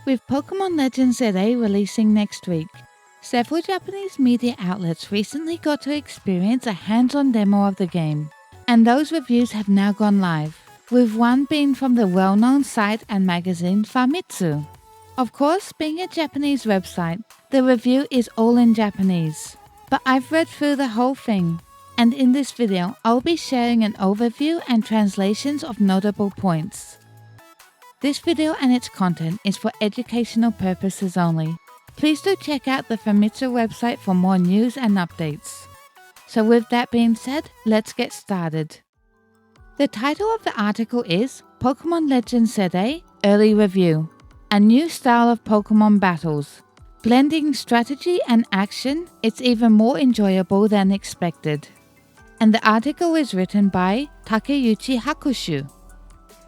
With Pokemon Legends ZA releasing next week, several Japanese media outlets recently got to experience a hands-on demo of the game, and those reviews have now gone live, with one being from the well-known site and magazine Famitsu. Of course, being a Japanese website, the review is all in Japanese, but I've read through the whole thing, and in this video I'll be sharing an overview and translations of notable points. This video and its content is for educational purposes only. Please do check out the Famitsu website for more news and updates. So with that being said, let's get started. The title of the article is Pokemon Legends ZA Early Review, a new style of Pokemon battles. Blending strategy and action, it's even more enjoyable than expected. And the article is written by Takeuchi Hakushu.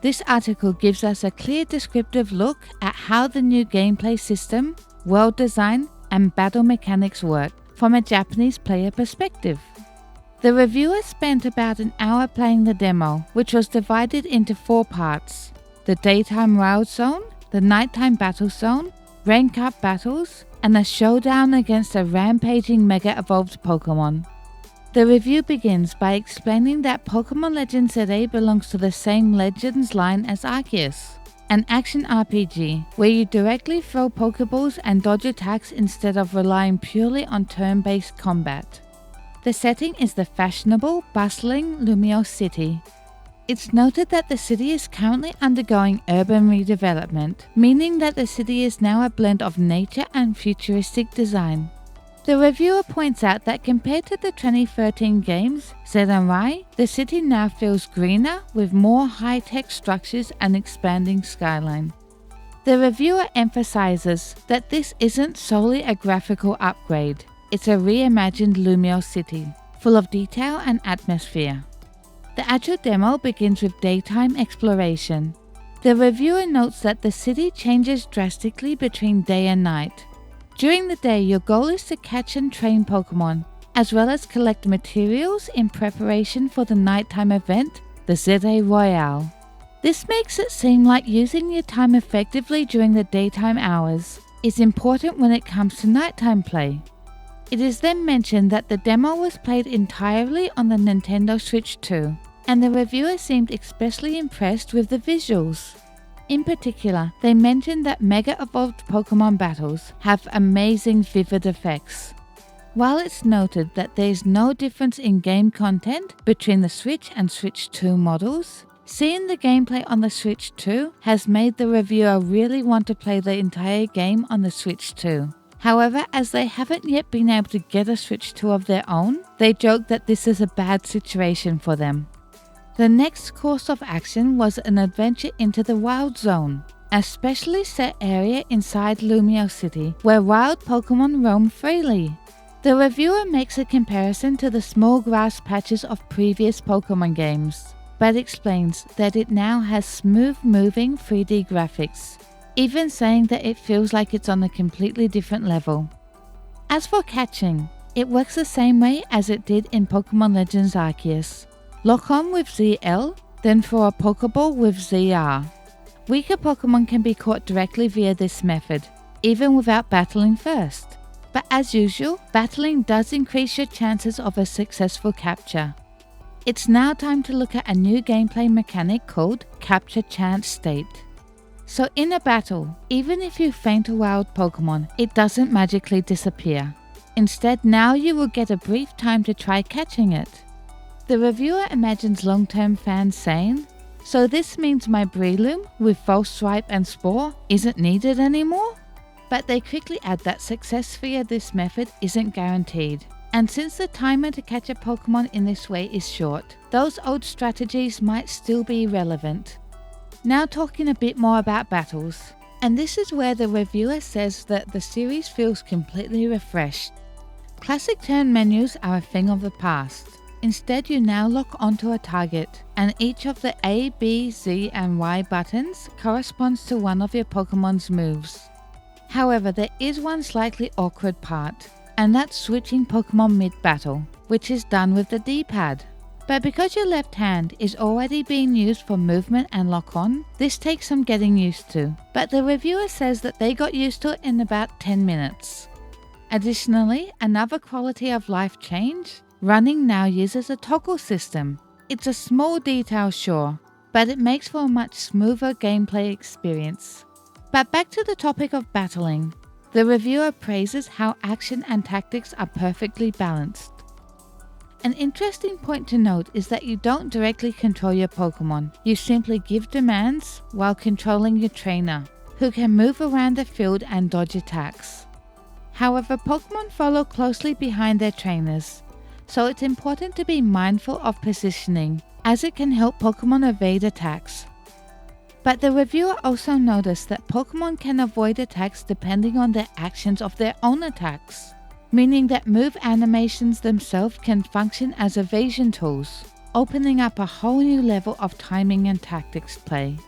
This article gives us a clear descriptive look at how the new gameplay system, world design, and battle mechanics work from a Japanese player perspective. The reviewer spent about an hour playing the demo, which was divided into 4 parts: the daytime wild zone, the nighttime battle zone, rank up battles, and a showdown against a rampaging Mega Evolved Pokemon. The review begins by explaining that Pokemon Legends ZA belongs to the same Legends line as Arceus, an action RPG where you directly throw Pokeballs and dodge attacks instead of relying purely on turn-based combat. The setting is the fashionable, bustling Lumiose City. It's noted that the city is currently undergoing urban redevelopment, meaning that the city is now a blend of nature and futuristic design. The reviewer points out that compared to the 2013 games, Z and Y, the city now feels greener with more high-tech structures and expanding skyline. The reviewer emphasizes that this isn't solely a graphical upgrade, it's a reimagined Lumiose City, full of detail and atmosphere. The actual demo begins with daytime exploration. The reviewer notes that the city changes drastically between day and night. During the day, your goal is to catch and train Pokemon, as well as collect materials in preparation for the nighttime event, the ZA Royale. This makes it seem like using your time effectively during the daytime hours is important when it comes to nighttime play. It is then mentioned that the demo was played entirely on the Nintendo Switch 2, and the reviewer seemed especially impressed with the visuals. In particular, they mentioned that Mega Evolved Pokemon battles have amazing vivid effects. While it's noted that there is no difference in game content between the Switch and Switch 2 models, seeing the gameplay on the Switch 2 has made the reviewer really want to play the entire game on the Switch 2. However, as they haven't yet been able to get a Switch 2 of their own, they joke that this is a bad situation for them. The next course of action was an adventure into the Wild Zone, a specially set area inside Lumiose City where wild Pokemon roam freely. The reviewer makes a comparison to the small grass patches of previous Pokemon games, but explains that it now has smooth-moving 3D graphics, even saying that it feels like it's on a completely different level. As for catching, it works the same way as it did in Pokemon Legends Arceus. Lock on with ZL, then throw a Pokeball with ZR. Weaker Pokemon can be caught directly via this method, even without battling first. But as usual, battling does increase your chances of a successful capture. It's now time to look at a new gameplay mechanic called Capture Chance State. So in a battle, even if you faint a wild Pokemon, it doesn't magically disappear. Instead, now you will get a brief time to try catching it. The reviewer imagines long-term fans saying, "So this means my Breloom with False Swipe and Spore isn't needed anymore?" But they quickly add that success via this method isn't guaranteed. And since the timer to catch a Pokemon in this way is short, those old strategies might still be relevant. Now talking a bit more about battles, and this is where the reviewer says that the series feels completely refreshed. Classic turn menus are a thing of the past. Instead, you now lock onto a target, and each of the A, B, Z, and Y buttons corresponds to one of your Pokemon's moves. However, there is one slightly awkward part, and that's switching Pokemon mid-battle, which is done with the D-pad. But because your left hand is already being used for movement and lock-on, this takes some getting used to. But the reviewer says that they got used to it in about 10 minutes. Additionally, another quality of life change, running now uses a toggle system. It's a small detail, sure, but it makes for a much smoother gameplay experience. But back to the topic of battling. The reviewer praises how action and tactics are perfectly balanced. An interesting point to note is that you don't directly control your Pokemon. You simply give demands while controlling your trainer, who can move around the field and dodge attacks. However, Pokemon follow closely behind their trainers, so it's important to be mindful of positioning, as it can help Pokemon evade attacks. But the reviewer also noticed that Pokemon can avoid attacks depending on their actions of their own attacks, meaning that move animations themselves can function as evasion tools, opening up a whole new level of timing and tactics play.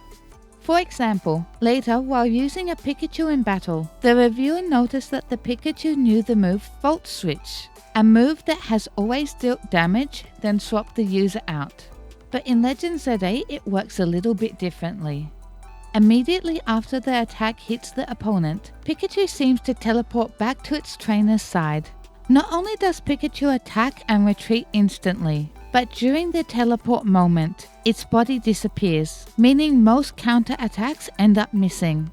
For example, later while using a Pikachu in battle, the reviewer noticed that the Pikachu knew the move Volt Switch, a move that has always dealt damage, then swapped the user out. But in Legend ZA, it works a little bit differently. Immediately after the attack hits the opponent, Pikachu seems to teleport back to its trainer's side. Not only does Pikachu attack and retreat instantly, but during the teleport moment, its body disappears, meaning most counter-attacks end up missing.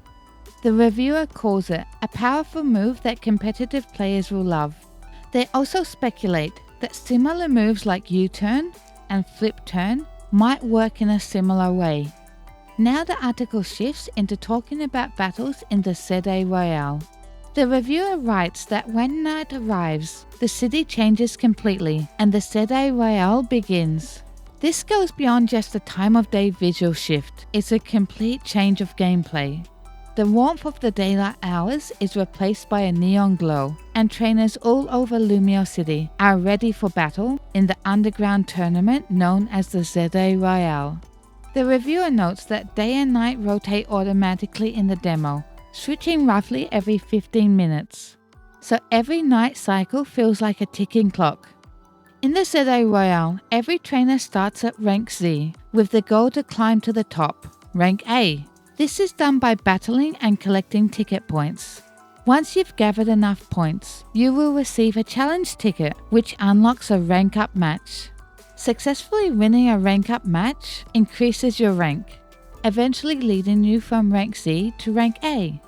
The reviewer calls it a powerful move that competitive players will love. They also speculate that similar moves like U-turn and flip turn might work in a similar way. Now the article shifts into talking about battles in the ZA Royale. The reviewer writes that when night arrives, the city changes completely and the ZA Royale begins. This goes beyond just a time of day visual shift. It's a complete change of gameplay. The warmth of the daylight hours is replaced by a neon glow, and trainers all over Lumiere City are ready for battle in the underground tournament known as the ZA Royale. The reviewer notes that day and night rotate automatically in the demo, switching roughly every 15 minutes. So every night cycle feels like a ticking clock. In the ZA Royale, every trainer starts at rank Z, with the goal to climb to the top, rank A. This is done by battling and collecting ticket points. Once you've gathered enough points, you will receive a challenge ticket, which unlocks a rank up match. Successfully winning a rank up match increases your rank, eventually leading you from rank Z to rank A.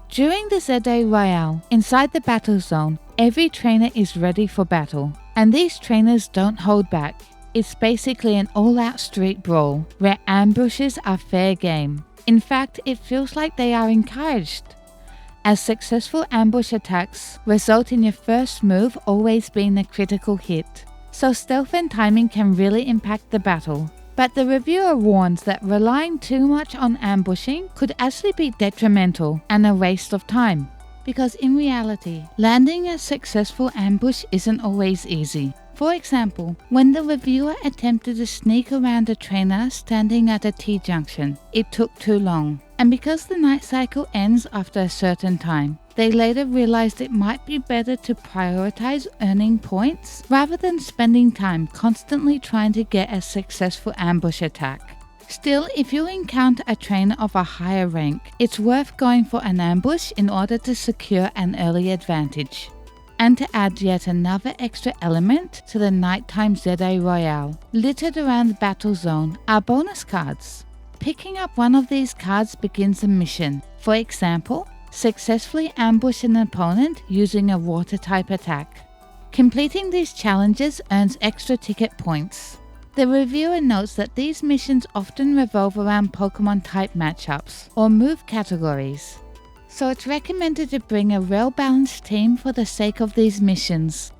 During the ZA Royale, inside the battle zone, every trainer is ready for battle, and these trainers don't hold back. It's basically an all-out street brawl, where ambushes are fair game. In fact, it feels like they are encouraged, as successful ambush attacks result in your first move always being a critical hit, so stealth and timing can really impact the battle. But the reviewer warns that relying too much on ambushing could actually be detrimental and a waste of time, because in reality, landing a successful ambush isn't always easy. For example, when the reviewer attempted to sneak around a trainer standing at a T-junction, it took too long. And because the night cycle ends after a certain time, they later realized it might be better to prioritize earning points rather than spending time constantly trying to get a successful ambush attack. Still, if you encounter a trainer of a higher rank, it's worth going for an ambush in order to secure an early advantage. And to add yet another extra element to the nighttime ZA Royale, littered around the battle zone are bonus cards. Picking up one of these cards begins a mission. For example, successfully ambush an opponent using a water type attack. Completing these challenges earns extra ticket points. The reviewer notes that these missions often revolve around Pokemon type matchups or move categories, so it's recommended to bring a well-balanced team for the sake of these missions.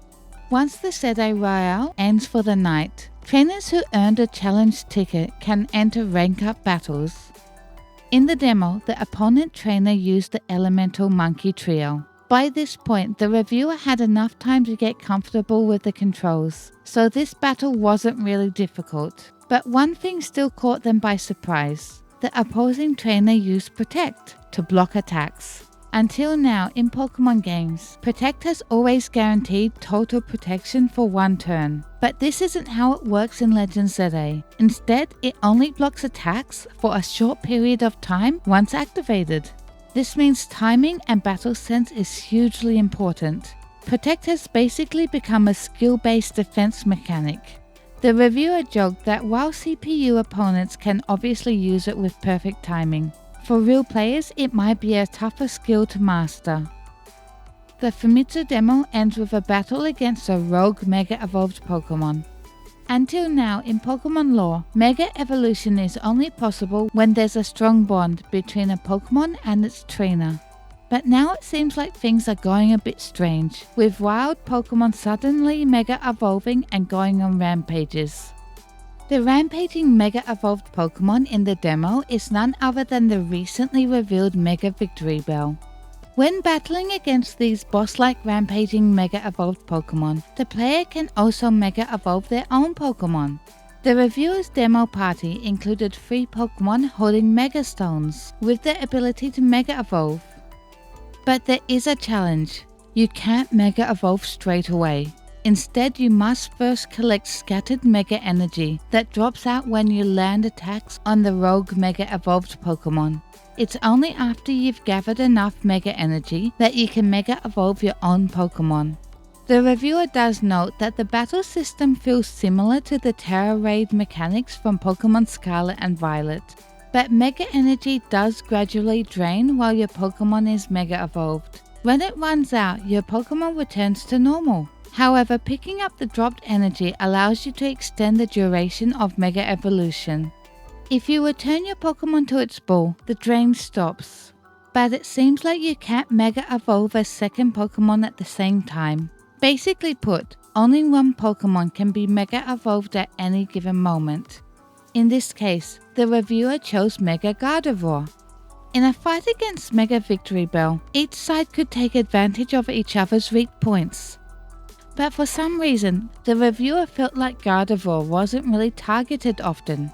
Once the ZA Royale ends for the night, trainers who earned a challenge ticket can enter rank-up battles. In the demo, the opponent trainer used the Elemental Monkey Trio. By this point, the reviewer had enough time to get comfortable with the controls, so this battle wasn't really difficult. But one thing still caught them by surprise. The opposing trainer used Protect to block attacks. Until now, in Pokemon games, Protect has always guaranteed total protection for one turn. But this isn't how it works in Legend ZA. Instead, it only blocks attacks for a short period of time once activated. This means timing and battle sense is hugely important. Protect has basically become a skill-based defense mechanic. The reviewer joked that while CPU opponents can obviously use it with perfect timing, for real players it might be a tougher skill to master. The Famitsu demo ends with a battle against a rogue Mega Evolved Pokemon. Until now, in Pokemon lore, Mega Evolution is only possible when there's a strong bond between a Pokemon and its trainer. But now it seems like things are going a bit strange, with wild Pokemon suddenly Mega Evolving and going on rampages. The rampaging Mega Evolved Pokemon in the demo is none other than the recently revealed Mega Victory Bell. When battling against these boss-like rampaging Mega Evolved Pokemon, the player can also Mega Evolve their own Pokemon. The reviewer's demo party included 3 Pokemon holding Mega Stones, with the ability to Mega Evolve. But there is a challenge. You can't Mega Evolve straight away. Instead, you must first collect scattered Mega Energy that drops out when you land attacks on the rogue Mega Evolved Pokemon. It's only after you've gathered enough Mega Energy that you can Mega Evolve your own Pokemon. The reviewer does note that the battle system feels similar to the Terra Raid mechanics from Pokemon Scarlet and Violet, but Mega Energy does gradually drain while your Pokemon is Mega Evolved. When it runs out, your Pokemon returns to normal. However, picking up the dropped energy allows you to extend the duration of Mega Evolution. If you return your Pokemon to its ball, the drain stops. But it seems like you can't Mega Evolve a second Pokemon at the same time. Basically put, only one Pokemon can be Mega Evolved at any given moment. In this case, the reviewer chose Mega Gardevoir. In a fight against Mega Victory Bell, each side could take advantage of each other's weak points. But for some reason, the reviewer felt like Gardevoir wasn't really targeted often,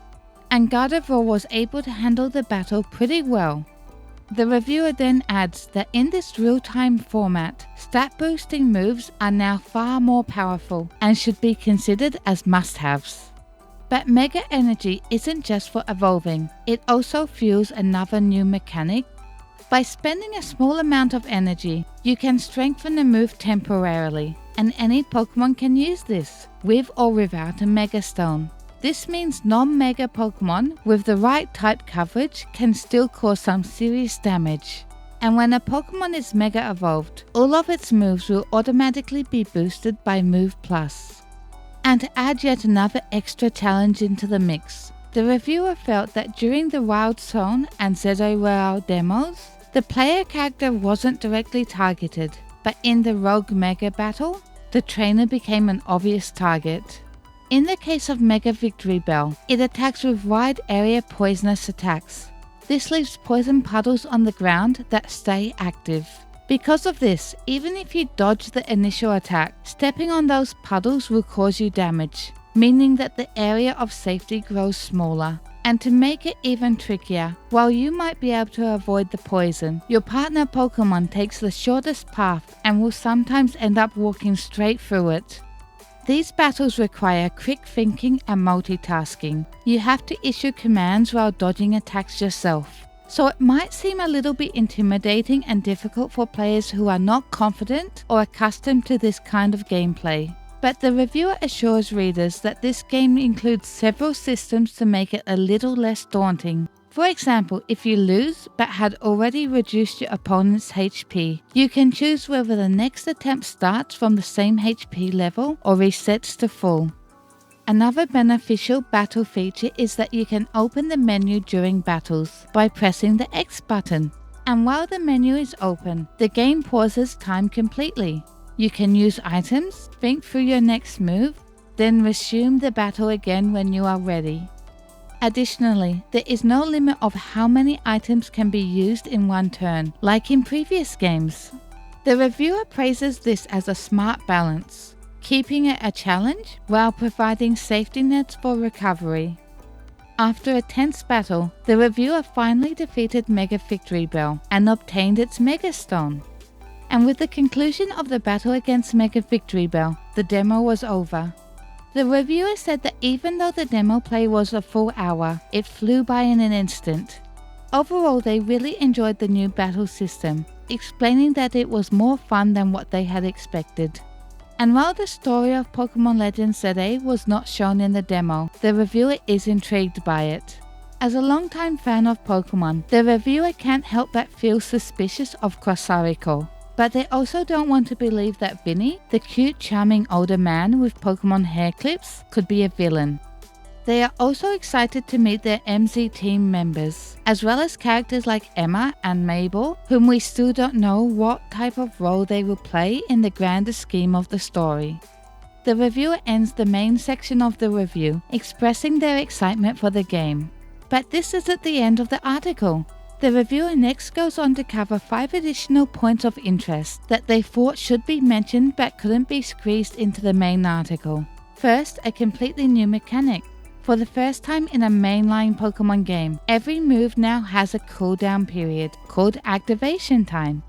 and Gardevoir was able to handle the battle pretty well. The reviewer then adds that in this real-time format, stat-boosting moves are now far more powerful and should be considered as must-haves. But Mega Energy isn't just for evolving, it also fuels another new mechanic. By spending a small amount of energy, you can strengthen a move temporarily, and any Pokemon can use this, with or without a Mega Stone. This means non-Mega Pokemon with the right type coverage can still cause some serious damage. And when a Pokemon is Mega Evolved, all of its moves will automatically be boosted by Move Plus. And to add yet another extra challenge into the mix, the reviewer felt that during the Wild Zone and ZA Royale demos, the player character wasn't directly targeted, but in the Rogue Mega battle, the trainer became an obvious target. In the case of Mega Victory Bell, it attacks with wide area poisonous attacks. This leaves poison puddles on the ground that stay active. Because of this, even if you dodge the initial attack, stepping on those puddles will cause you damage, meaning that the area of safety grows smaller. And to make it even trickier, while you might be able to avoid the poison, your partner Pokemon takes the shortest path and will sometimes end up walking straight through it. These battles require quick thinking and multitasking. You have to issue commands while dodging attacks yourself. So it might seem a little bit intimidating and difficult for players who are not confident or accustomed to this kind of gameplay. But the reviewer assures readers that this game includes several systems to make it a little less daunting. For example, if you lose but had already reduced your opponent's HP, you can choose whether the next attempt starts from the same HP level or resets to full. Another beneficial battle feature is that you can open the menu during battles by pressing the X button. And while the menu is open, the game pauses time completely. You can use items, think through your next move, then resume the battle again when you are ready. Additionally, there is no limit of how many items can be used in one turn, like in previous games. The reviewer praises this as a smart balance, keeping it a challenge while providing safety nets for recovery. After a tense battle, the reviewer finally defeated Mega Victory Bell and obtained its Mega Stone. And with the conclusion of the battle against Mega Victory Bell, the demo was over. The reviewer said that even though the demo play was a full hour, it flew by in an instant. Overall, they really enjoyed the new battle system, explaining that it was more fun than what they had expected. And while the story of Pokemon Legends ZA was not shown in the demo, the reviewer is intrigued by it. As a longtime fan of Pokemon, the reviewer can't help but feel suspicious of Crosariko. But they also don't want to believe that Vinny, the cute, charming older man with Pokemon hair clips, could be a villain. They are also excited to meet their MZ team members, as well as characters like Emma and Mabel, whom we still don't know what type of role they will play in the grander scheme of the story. The reviewer ends the main section of the review, expressing their excitement for the game. But this isn't the end of the article. The reviewer next goes on to cover 5 additional points of interest that they thought should be mentioned but couldn't be squeezed into the main article. First, a completely new mechanic. For the first time in a mainline Pokemon game, every move now has a cooldown period called activation time.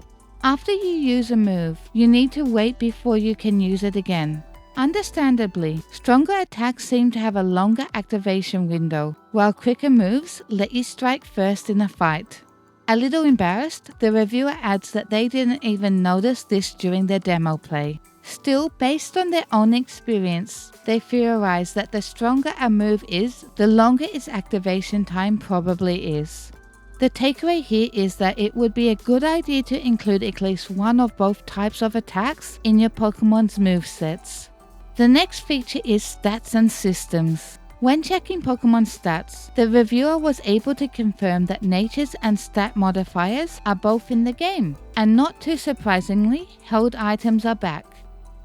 After you use a move, you need to wait before you can use it again. Understandably, stronger attacks seem to have a longer activation window, while quicker moves let you strike first in a fight. A little embarrassed, the reviewer adds that they didn't even notice this during their demo play. Still, based on their own experience, they theorize that the stronger a move is, the longer its activation time probably is. The takeaway here is that it would be a good idea to include at least one of both types of attacks in your Pokemon's movesets. The next feature is stats and systems. When checking Pokemon stats, the reviewer was able to confirm that natures and stat modifiers are both in the game, and not too surprisingly, held items are back.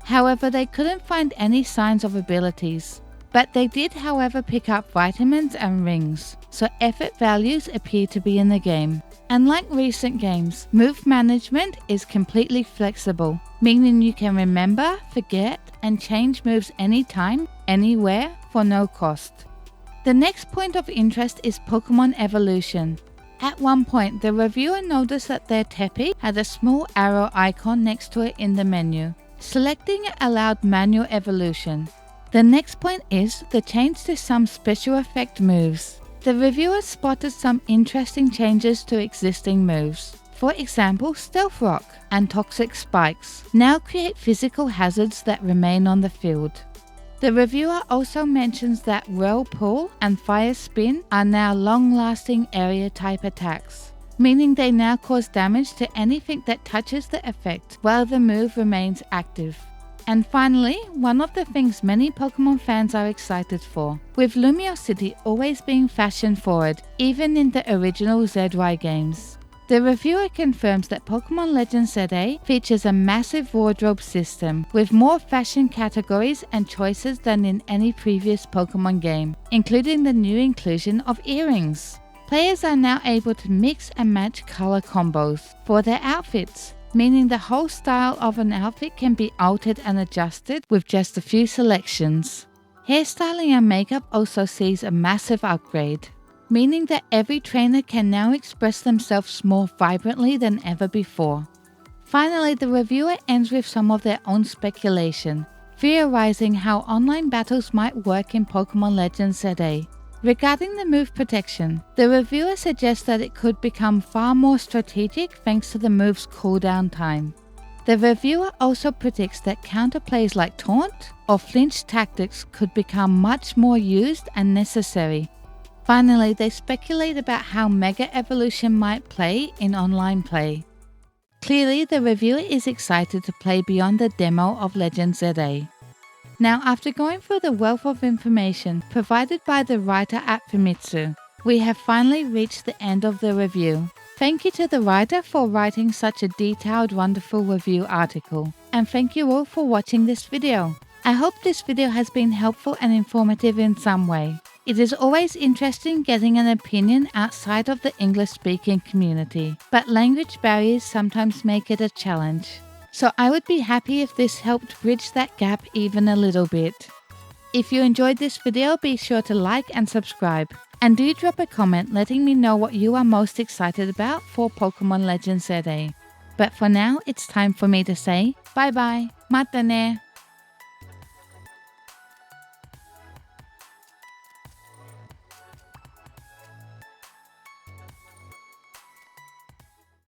However, they couldn't find any signs of abilities, but they did however pick up vitamins and rings, so effort values appear to be in the game. Unlike recent games, move management is completely flexible, meaning you can remember, forget, and change moves anytime, anywhere, for no cost. The next point of interest is Pokemon evolution. At one point, the reviewer noticed that their Tepi had a small arrow icon next to it in the menu. Selecting it allowed manual evolution. The next point is the change to some special effect moves. The reviewer spotted some interesting changes to existing moves. For example, Stealth Rock and Toxic Spikes now create physical hazards that remain on the field. The reviewer also mentions that Whirlpool and Fire Spin are now long-lasting area-type attacks, meaning they now cause damage to anything that touches the effect while the move remains active. And finally, one of the things many Pokemon fans are excited for, with Lumiosity always being fashion forward, even in the original ZY games. The reviewer confirms that Pokemon Legends ZA features a massive wardrobe system with more fashion categories and choices than in any previous Pokemon game, including the new inclusion of earrings. Players are now able to mix and match color combos for their outfits, meaning the whole style of an outfit can be altered and adjusted with just a few selections. Hairstyling and makeup also sees a massive upgrade, meaning that every trainer can now express themselves more vibrantly than ever before. Finally, the reviewer ends with some of their own speculation, theorizing how online battles might work in Pokemon Legends ZA. Regarding the move protection, the reviewer suggests that it could become far more strategic thanks to the move's cooldown time. The reviewer also predicts that counterplays like taunt or flinch tactics could become much more used and necessary. Finally, they speculate about how Mega Evolution might play in online play. Clearly, the reviewer is excited to play beyond the demo of Legends ZA. Now, after going through the wealth of information provided by the writer at Famitsu, we have finally reached the end of the review. Thank you to the writer for writing such a detailed, wonderful review article, and thank you all for watching this video. I hope this video has been helpful and informative in some way. It is always interesting getting an opinion outside of the English-speaking community, but language barriers sometimes make it a challenge. So I would be happy if this helped bridge that gap even a little bit. If you enjoyed this video, be sure to like and subscribe. And do drop a comment letting me know what you are most excited about for Pokemon Legends ZA. But for now, it's time for me to say bye bye, mata ne.